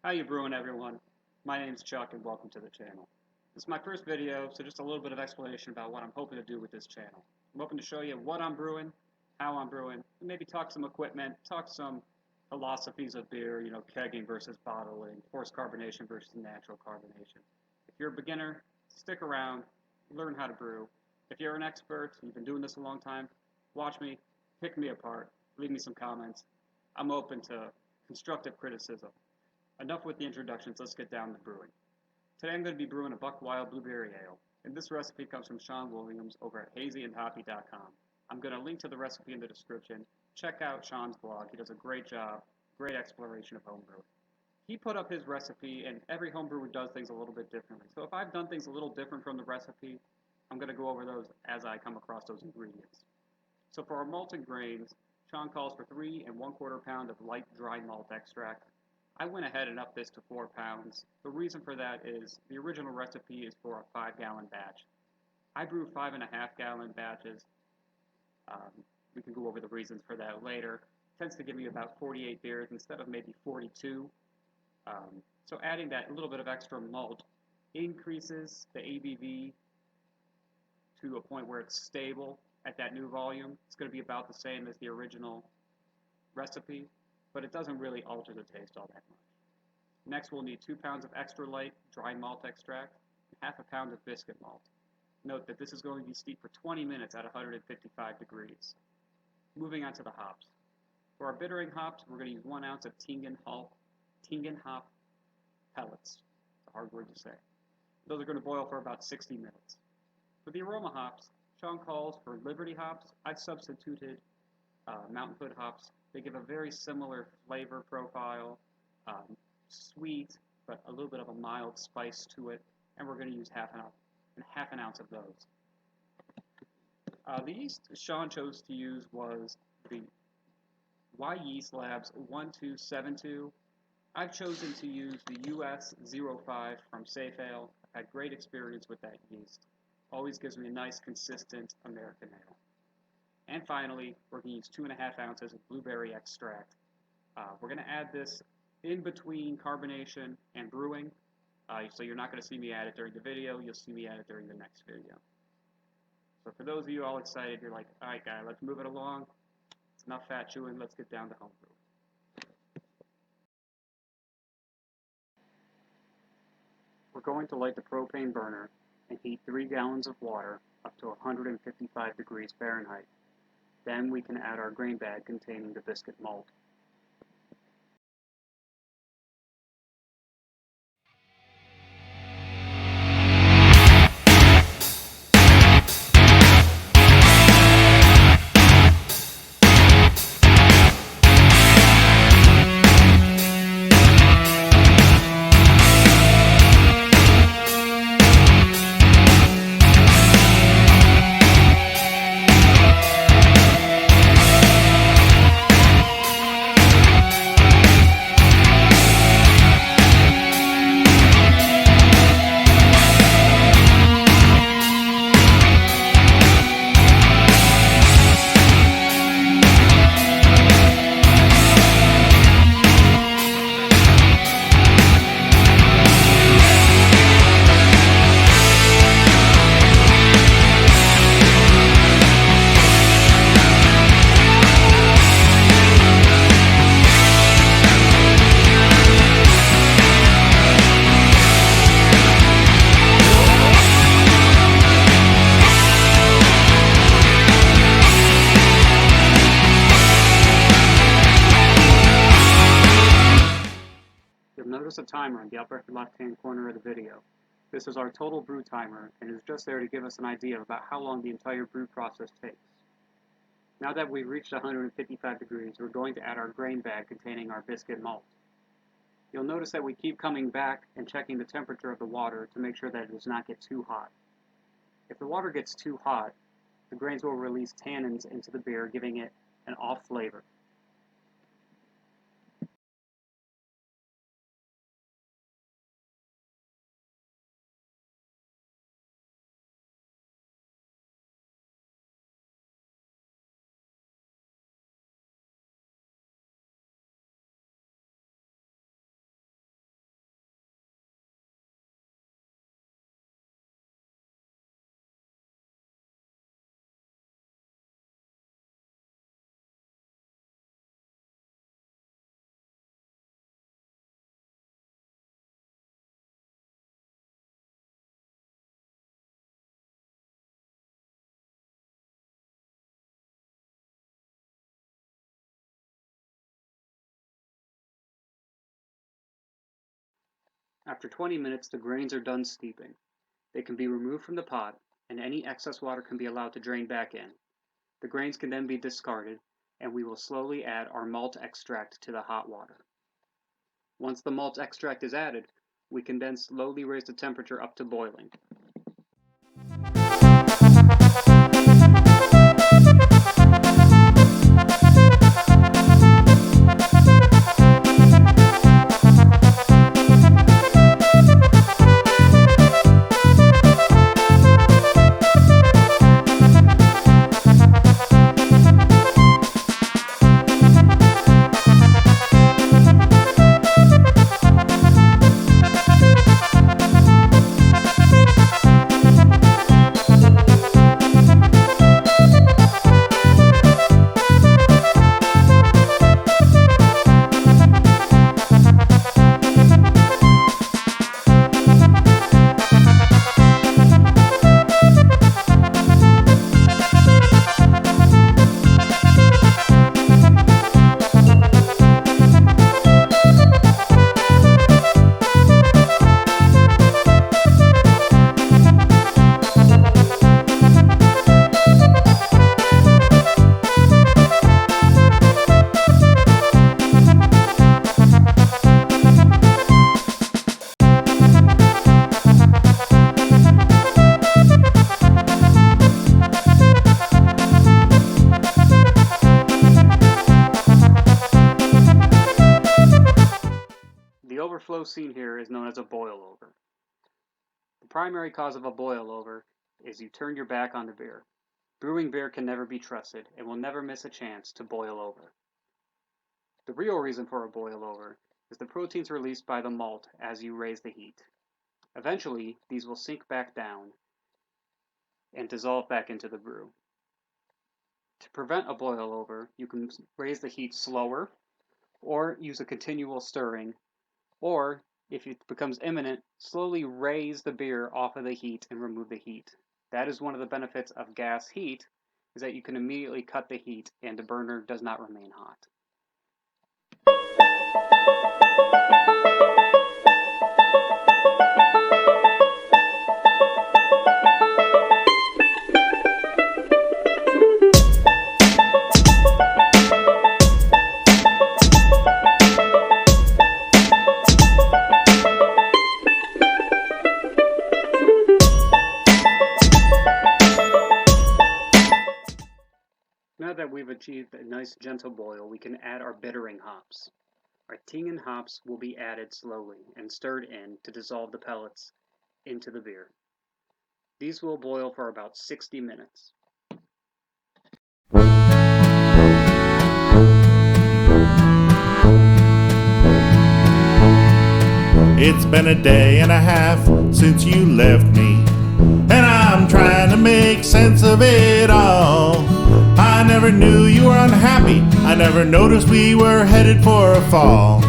How you brewing, everyone? My name's Chuck and welcome to the channel. This is my first video, so just a little bit of explanation about what I'm hoping to do with this channel. I'm hoping to show you what I'm brewing, how I'm brewing, and maybe talk some equipment, talk some philosophies of beer, kegging versus bottling, forced carbonation versus natural carbonation. If you're a beginner, stick around, learn how to brew. If you're an expert, you've been doing this a long time, watch me, pick me apart, leave me some comments. I'm open to constructive criticism. Enough with the introductions, let's get down to brewing. Today I'm going to be brewing a Buckwild blueberry ale, and this recipe comes from Sean Williams over at hazyandhoppy.com. I'm going to link to the recipe in the description. Check out Sean's blog, he does a great job, great exploration of homebrew. He put up his recipe, and every homebrewer does things a little bit differently. So if I've done things a little different from the recipe, I'm going to go over those as I come across those ingredients. So for our malted grains, Sean calls for 3 1/4 pounds of light dry malt extract. I went ahead and upped this to 4 pounds. The reason for that is the original recipe is for a 5-gallon batch. I brew 5.5-gallon batches. We can go over the reasons for that later. It tends to give me about 48 beers instead of maybe 42. So adding that little bit of extra malt increases the ABV to a point where it's stable at that new volume. It's going to be about the same as the original recipe, but it doesn't really alter the taste all that much. Next, we'll need 2 pounds of extra light dry malt extract and half a pound of biscuit malt. Note that this is going to be steeped for 20 minutes at 155 degrees. Moving on to the hops. For our bittering hops, we're going to use 1 ounce of Tingen hop pellets. It's a hard word to say. Those are going to boil for about 60 minutes. For the aroma hops, Sean calls for Liberty hops. I've substituted Mountain Hood hops. They give a very similar flavor profile, sweet, but a little bit of a mild spice to it, and we're going to use half an ounce of those. The yeast Sean chose to use was the Y Yeast Labs 1272. I've chosen to use the US 05 from Safe Ale. I've had great experience with that yeast. Always gives me a nice, consistent American ale. And finally, we're going to use 2.5 ounces of blueberry extract. We're going to add this in between carbonation and brewing, so you're not going to see me add it during the video, you'll see me add it during the next video. So for those of you all excited, you're like, alright guy, let's move it along, it's enough fat chewing, let's get down to homebrew. We're going to light the propane burner and heat 3 gallons of water up to 155 degrees Fahrenheit. Then we can add our grain bag containing the biscuit malt. Notice a timer in the upper left-hand corner of the video. This is our total brew timer and is just there to give us an idea about how long the entire brew process takes. Now that we've reached 155 degrees, we're going to add our grain bag containing our biscuit malt. You'll notice that we keep coming back and checking the temperature of the water to make sure that it does not get too hot. If the water gets too hot, the grains will release tannins into the beer, giving it an off flavor. After 20 minutes, the grains are done steeping. They can be removed from the pot, and any excess water can be allowed to drain back in. The grains can then be discarded, and we will slowly add our malt extract to the hot water. Once the malt extract is added, we can then slowly raise the temperature up to boiling. The overflow seen here is known as a boil-over. The primary cause of a boil-over is you turn your back on the beer. Brewing beer can never be trusted and will never miss a chance to boil over. The real reason for a boil-over is the proteins released by the malt as you raise the heat. Eventually, these will sink back down and dissolve back into the brew. To prevent a boil-over, you can raise the heat slower or use a continual stirring, or, if it becomes imminent, slowly raise the beer off of the heat and remove the heat. That is one of the benefits of gas heat, is that you can immediately cut the heat and the burner does not remain hot. Now that we've achieved a nice gentle boil, we can add our bittering hops. Our Tingen hops will be added slowly and stirred in to dissolve the pellets into the beer. These will boil for about 60 minutes. It's been a day and a half since you left me, and I'm trying to make sense of it all. I never knew you were unhappy. I never noticed we were headed for a fall.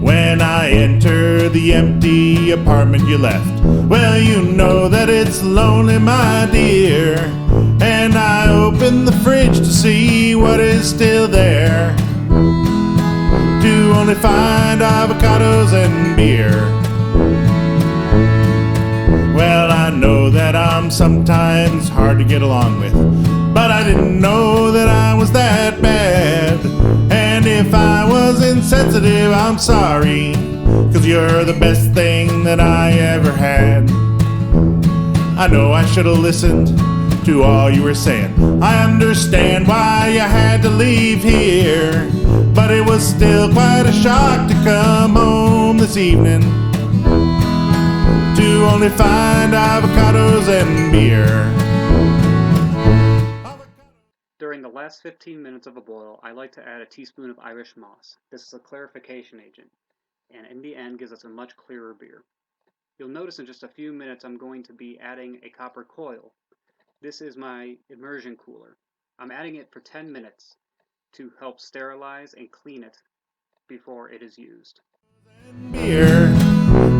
When I enter the empty apartment you left, well, you know that it's lonely, my dear. And I open the fridge to see what is still there, to only find avocados and beer. Well, I know that I'm sometimes hard to get along with, but I didn't know that I was that bad. And if I was insensitive, I'm sorry, 'cause you're the best thing that I ever had. I know I should have listened to all you were saying. I understand why you had to leave here, but it was still quite a shock to come home this evening to only find avocados and beer. During the last 15 minutes of a boil, I like to add a teaspoon of Irish moss. This is a clarification agent, and in the end gives us a much clearer beer. You'll notice in just a few minutes I'm going to be adding a copper coil. This is my immersion cooler. I'm adding it for 10 minutes to help sterilize and clean it before it is used. Beer,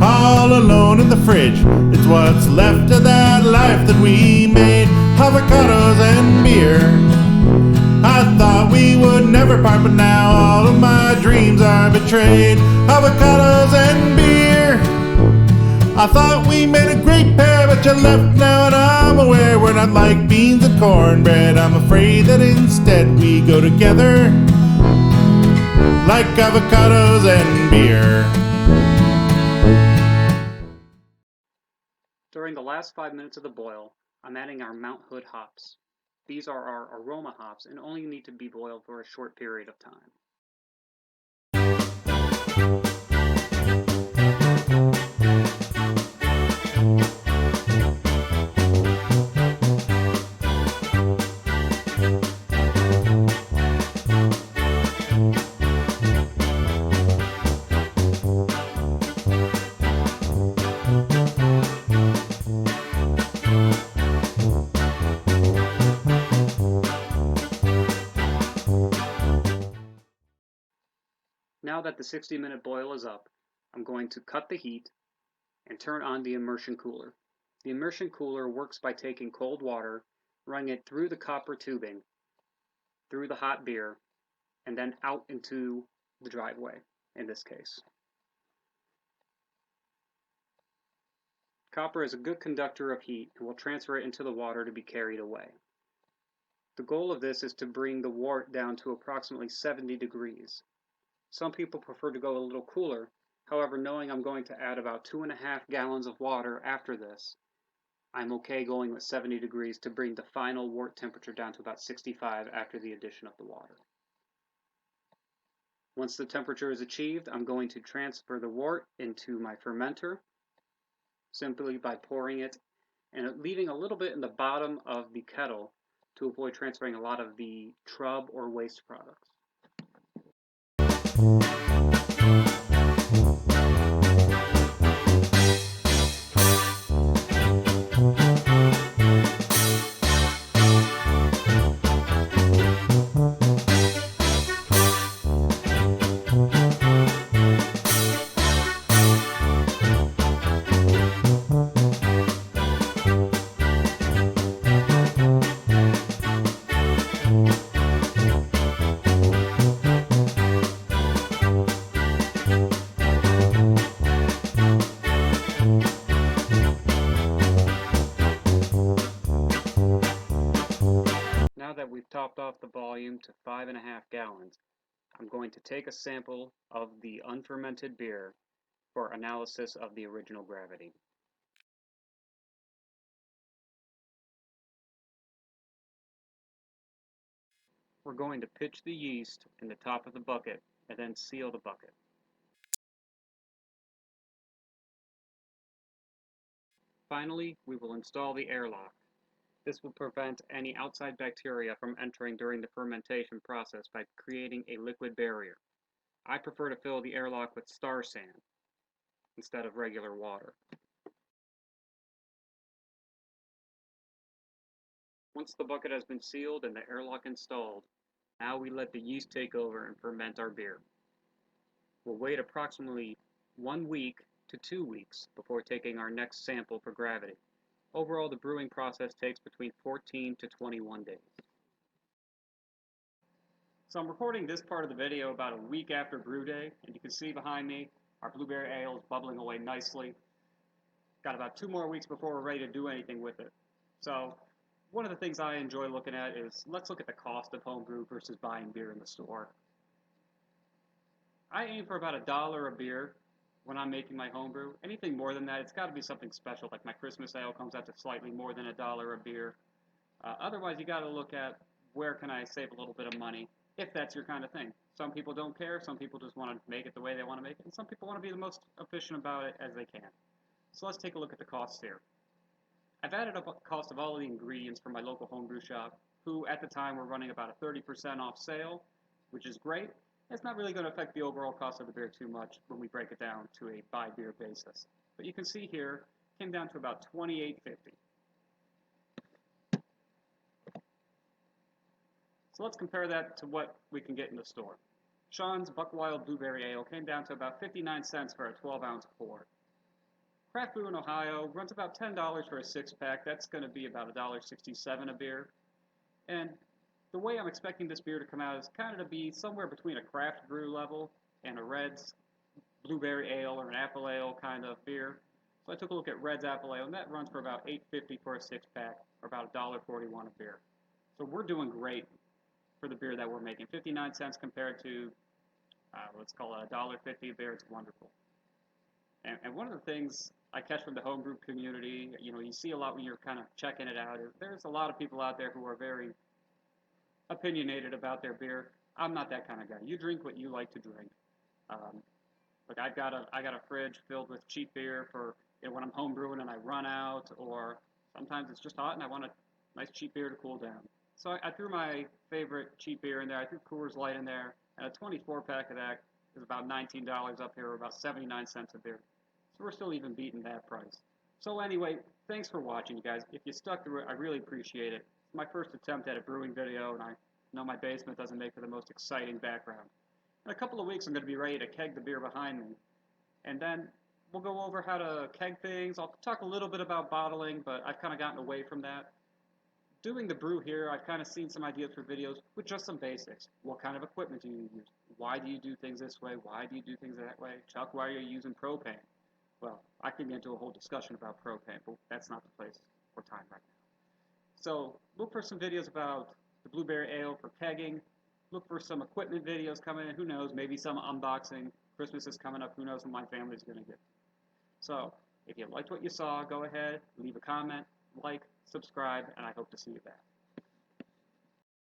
all alone in the fridge. It's what's left of that life that we made. Avocados and beer. I thought we would never part, but now all of my dreams are betrayed. trade avocados and beer. I thought we made a great pair, but you left now and I'm aware we're not like beans and cornbread. I'm afraid that instead we go together like avocados and beer. During the last 5 minutes of the boil, I'm adding our Mount Hood hops. These are our aroma hops and only need to be boiled for a short period of time. Now that the 60-minute boil is up, I'm going to cut the heat and turn on the immersion cooler. The immersion cooler works by taking cold water, running it through the copper tubing, through the hot beer, and then out into the driveway, in this case. Copper is a good conductor of heat and will transfer it into the water to be carried away. The goal of this is to bring the wort down to approximately 70 degrees. Some people prefer to go a little cooler. However, knowing I'm going to add about 2.5 gallons of water after this, I'm okay going with 70 degrees to bring the final wort temperature down to about 65 after the addition of the water. Once the temperature is achieved, I'm going to transfer the wort into my fermenter, simply by pouring it and leaving a little bit in the bottom of the kettle to avoid transferring a lot of the trub or waste products. Now that we've topped off the volume to 5.5 gallons, I'm going to take a sample of the unfermented beer for analysis of the original gravity. We're going to pitch the yeast in the top of the bucket and then seal the bucket. Finally, we will install the airlock. This will prevent any outside bacteria from entering during the fermentation process by creating a liquid barrier. I prefer to fill the airlock with star sand instead of regular water. Once the bucket has been sealed and the airlock installed, now we let the yeast take over and ferment our beer. We'll wait approximately 1 week to 2 weeks before taking our next sample for gravity. Overall, the brewing process takes between 14 to 21 days. So I'm recording this part of the video about a week after Brewday, and you can see behind me our blueberry ale is bubbling away nicely. Got about 2 more weeks before we're ready to do anything with it. So one of the things I enjoy looking at is, let's look at the cost of homebrew versus buying beer in the store. I aim for about $1 a beer when I'm making my homebrew. Anything more than that, it's got to be something special, like my Christmas ale comes out to slightly more than $1 a beer. Otherwise, you got to look at where can I save a little bit of money, if that's your kind of thing. Some people don't care, some people just want to make it the way they want to make it, and some people want to be the most efficient about it as they can. So let's take a look at the costs here. I've added up the cost of all of the ingredients from my local homebrew shop, who at the time were running about a 30% off sale, which is great. It's not really going to affect the overall cost of the beer too much when we break it down to a buy beer basis. But you can see here, it came down to about $28.50. So let's compare that to what we can get in the store. Sean's Buckwild Blueberry Ale came down to about 59 cents for a 12-ounce pour. Craft Brew in Ohio runs about $10 for a 6-pack. That's going to be about $1.67 a beer. And the way I'm expecting this beer to come out is kind of to be somewhere between a craft brew level and a Red's blueberry ale or an apple ale kind of beer. So I took a look at Red's apple ale, and that runs for about $8.50 for a 6-pack, or about $1.41 a beer. So we're doing great for the beer that we're making. 59 cents compared to, let's call it $1.50 a beer. It's wonderful. And one of the things I catch from the homebrew community, you see a lot when you're kind of checking it out, is there's a lot of people out there who are very opinionated about their beer. I'm not that kind of guy. You drink what you like to drink. Like I got a fridge filled with cheap beer for when I'm home brewing and I run out, or sometimes it's just hot and I want a nice cheap beer to cool down. So I threw my favorite cheap beer in there. I threw Coors Light in there, and a 24-pack of that is about $19 up here, or about 79 cents a beer. So we're still even beating that price. So anyway, thanks for watching, you guys. If you stuck through it, I really appreciate it. It's my first attempt at a brewing video, and I know my basement doesn't make for the most exciting background. In a couple of weeks, I'm going to be ready to keg the beer behind me. And then we'll go over how to keg things. I'll talk a little bit about bottling, but I've kind of gotten away from that. Doing the brew here, I've kind of seen some ideas for videos with just some basics. What kind of equipment do you use? Why do you do things this way? Why do you do things that way? Chuck, why are you using propane? Well, I can get into a whole discussion about propane, but that's not the place or time right now. So look for some videos about the blueberry ale for kegging. Look for some equipment videos coming in. Who knows? Maybe some unboxing. Christmas is coming up. Who knows what my family's going to get. So if you liked what you saw, go ahead, leave a comment, like, subscribe, and I hope to see you back.